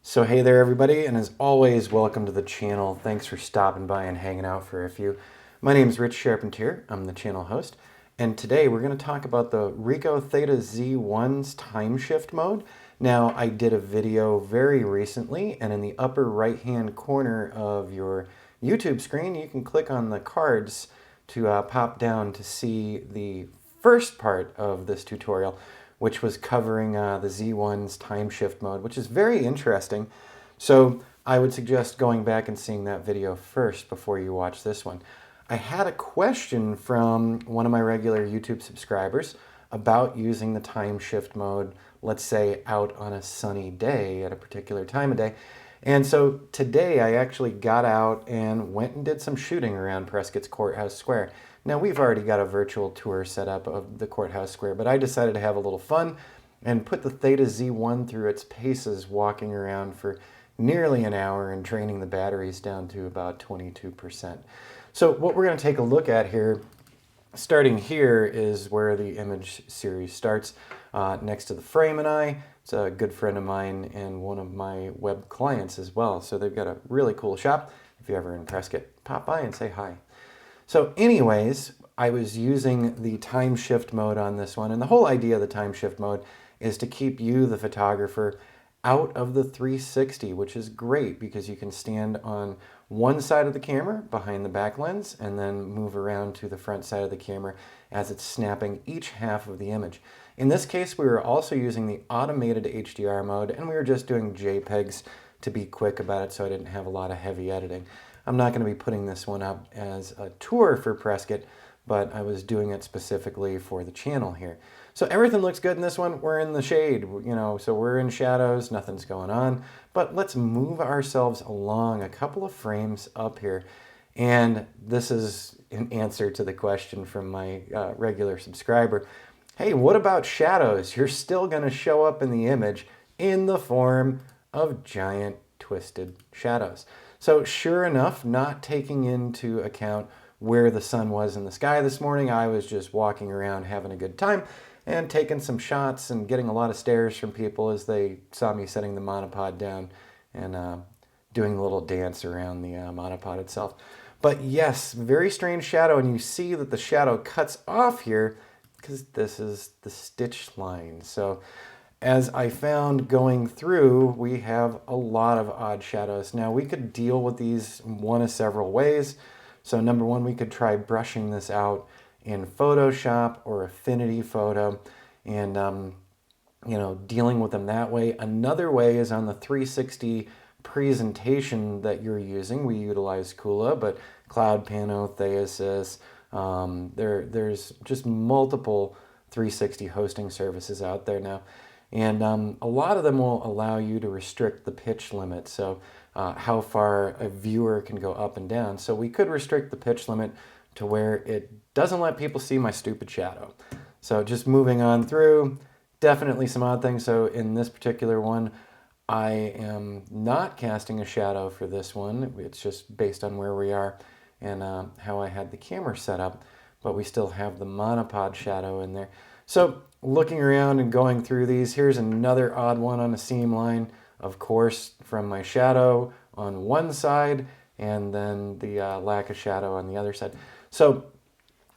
So hey there everybody, and as always, welcome to the channel. Thanks for stopping by and hanging out for a few. My name is Rich Charpentier, I'm the channel host, and today we're going to talk about the Ricoh Theta Z1's time shift mode. Now, I did a video very recently, and in the upper right hand corner of your YouTube screen, you can click on the cards to pop down to see the first part of this tutorial, which was covering the Z1's time shift mode, which is very interesting. So I would suggest going back and seeing that video first before you watch this one. I had a question from one of my regular YouTube subscribers about using the time shift mode, let's say out on a sunny day at a particular time of day. And so today I actually got out and went and did some shooting around Prescott's Courthouse Square. Now we've already got a virtual tour set up of the Courthouse Square, but I decided to have a little fun and put the Theta Z1 through its paces, walking around for nearly an hour and draining the batteries down to about 22%. So what we're going to take a look at here, starting here, is where the image series starts, next to the Frame and I. It's a good friend of mine and one of my web clients as well. So they've got a really cool shop. If you're ever in Prescott, pop by and say hi. So anyways, I was using the time shift mode on this one. And the whole idea of the time shift mode is to keep you, the photographer, out of the 360, which is great because you can stand on one side of the camera behind the back lens and then move around to the front side of the camera as it's snapping each half of the image. In this case, we were also using the automated HDR mode, and we were just doing JPEGs to be quick about it so I didn't have a lot of heavy editing. I'm not going to be putting this one up as a tour for Prescott, but I was doing it specifically for the channel here. So everything looks good in this one. We're in the shade, so we're in shadows, nothing's going on. But let's move ourselves along a couple of frames up here. And this is an answer to the question from my regular subscriber. Hey, what about shadows? You're still going to show up in the image in the form of giant twisted shadows. So sure enough, not taking into account where the sun was in the sky this morning, I was just walking around having a good time and taking some shots and getting a lot of stares from people as they saw me setting the monopod down and doing a little dance around the monopod itself. But yes, very strange shadow, and you see that the shadow cuts off here because this is the stitch line. So as I found going through, we have a lot of odd shadows. Now we could deal with these one of several ways. So number one, we could try brushing this out in Photoshop or Affinity Photo and dealing with them that way. Another way is on the 360 presentation that you're using. We utilize Kula, but Cloud, Pano, Theasys, there's just multiple 360 hosting services out there now. And a lot of them will allow you to restrict the pitch limit, so how far a viewer can go up and down. So we could restrict the pitch limit to where it doesn't let people see my stupid shadow. So just moving on through, definitely some odd things. So in this particular one, I am not casting a shadow for this one. It's just based on where we are and how I had the camera set up, but we still have the monopod shadow in there. So looking around and going through these, here's another odd one on a seam line, of course, from my shadow on one side and then the lack of shadow on the other side. So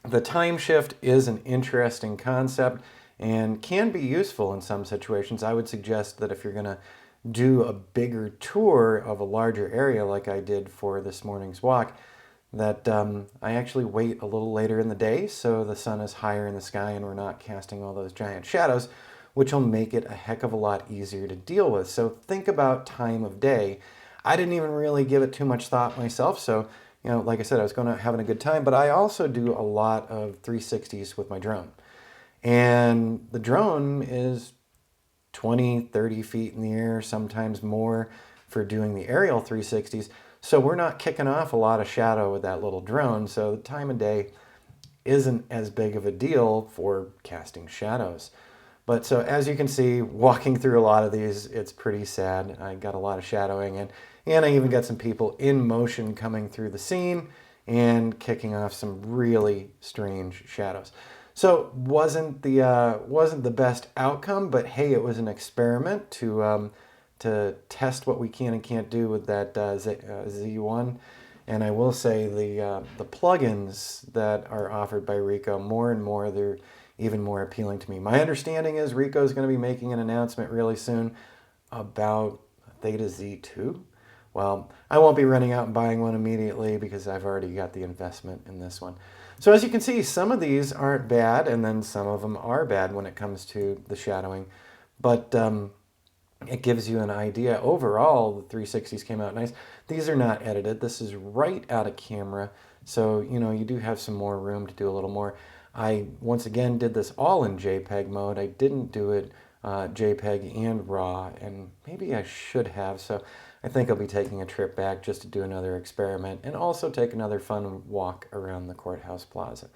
the time shift is an interesting concept and can be useful in some situations. I would suggest that if you're going to do a bigger tour of a larger area like I did for this morning's walk, that I actually wait a little later in the day so the sun is higher in the sky and we're not casting all those giant shadows, which will make it a heck of a lot easier to deal with. So think about time of day. I didn't even really give it too much thought myself, so like I said, I was having a good time, but I also do a lot of 360s with my drone. And the drone is 20, 30 feet in the air, sometimes more for doing the aerial 360s. So we're not kicking off a lot of shadow with that little drone. So the time of day isn't as big of a deal for casting shadows. But so as you can see, walking through a lot of these, it's pretty sad. I got a lot of shadowing and I even got some people in motion coming through the scene and kicking off some really strange shadows. So wasn't the best outcome, but hey, it was an experiment to to test what we can and can't do with that Z1. And I will say the plugins that are offered by Ricoh, more and more, they're even more appealing to me. My understanding is Ricoh is going to be making an announcement really soon about Theta Z2. Well, I won't be running out and buying one immediately because I've already got the investment in this one. So as you can see, some of these aren't bad, and then some of them are bad when it comes to the shadowing. But it gives you an idea. Overall, the 360s came out nice. These are not edited. This is right out of camera. So, you know, you do have some more room to do a little more. I, once again, did this all in JPEG mode. I didn't do it JPEG and RAW, and maybe I should have. So I think I'll be taking a trip back just to do another experiment and also take another fun walk around the courthouse plaza.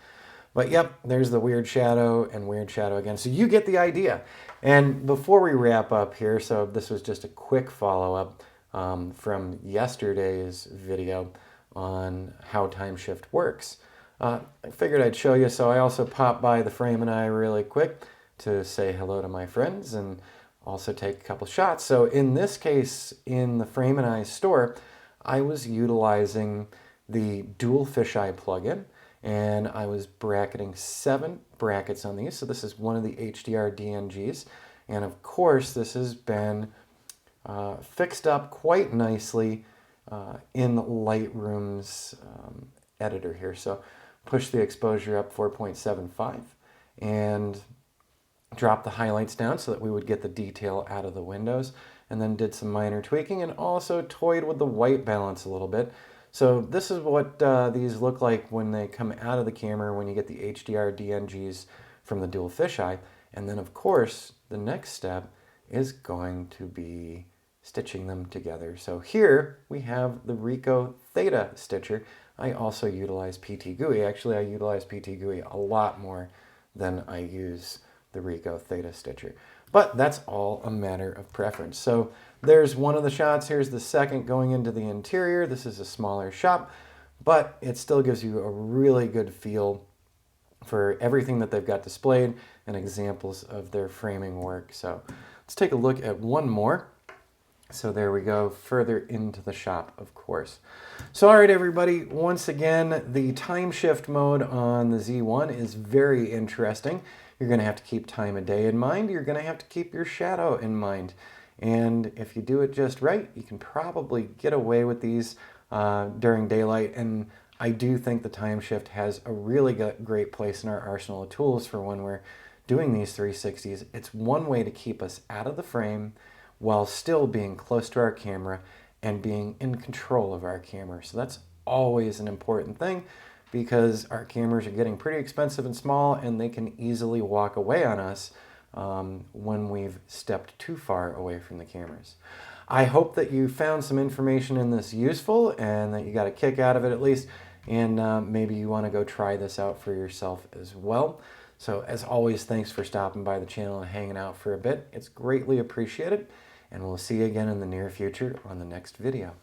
But yep, there's the weird shadow and weird shadow again. So you get the idea. And before we wrap up here, so this was just a quick follow-up from yesterday's video on how time shift works. I figured I'd show you, so I also popped by the Frame and I really quick to say hello to my friends and also take a couple shots. So in this case, in the Frame and I store, I was utilizing the dual fisheye plugin, and I was bracketing 7 brackets on these. So this is one of the HDR DNGs. And of course, this has been fixed up quite nicely in Lightroom's editor here. So push the exposure up 4.75 and drop the highlights down so that we would get the detail out of the windows, and then did some minor tweaking and also toyed with the white balance a little bit. So this is what these look like when they come out of the camera, when you get the HDR DNGs from the dual fisheye. And then of course, the next step is going to be stitching them together. So here we have the Ricoh Theta stitcher. I also utilize PT GUI. Actually, I utilize PT GUI a lot more than I use the Ricoh Theta stitcher. But that's all a matter of preference. So there's one of the shots. Here's the second going into the interior. This is a smaller shot, but it still gives you a really good feel for everything that they've got displayed and examples of their framing work. So let's take a look at one more. So there we go, further into the shop, of course. So all right, everybody, once again, the time shift mode on the Z1 is very interesting. You're going to have to keep time of day in mind. You're going to have to keep your shadow in mind. And if you do it just right, you can probably get away with these during daylight. And I do think the time shift has a really great place in our arsenal of tools for when we're doing these 360s. It's one way to keep us out of the frame while still being close to our camera and being in control of our camera. So that's always an important thing, because our cameras are getting pretty expensive and small, and they can easily walk away on us when we've stepped too far away from the cameras. I hope that you found some information in this useful and that you got a kick out of it at least, and maybe you want to go try this out for yourself as well. So as always, thanks for stopping by the channel and hanging out for a bit. It's greatly appreciated, and we'll see you again in the near future on the next video.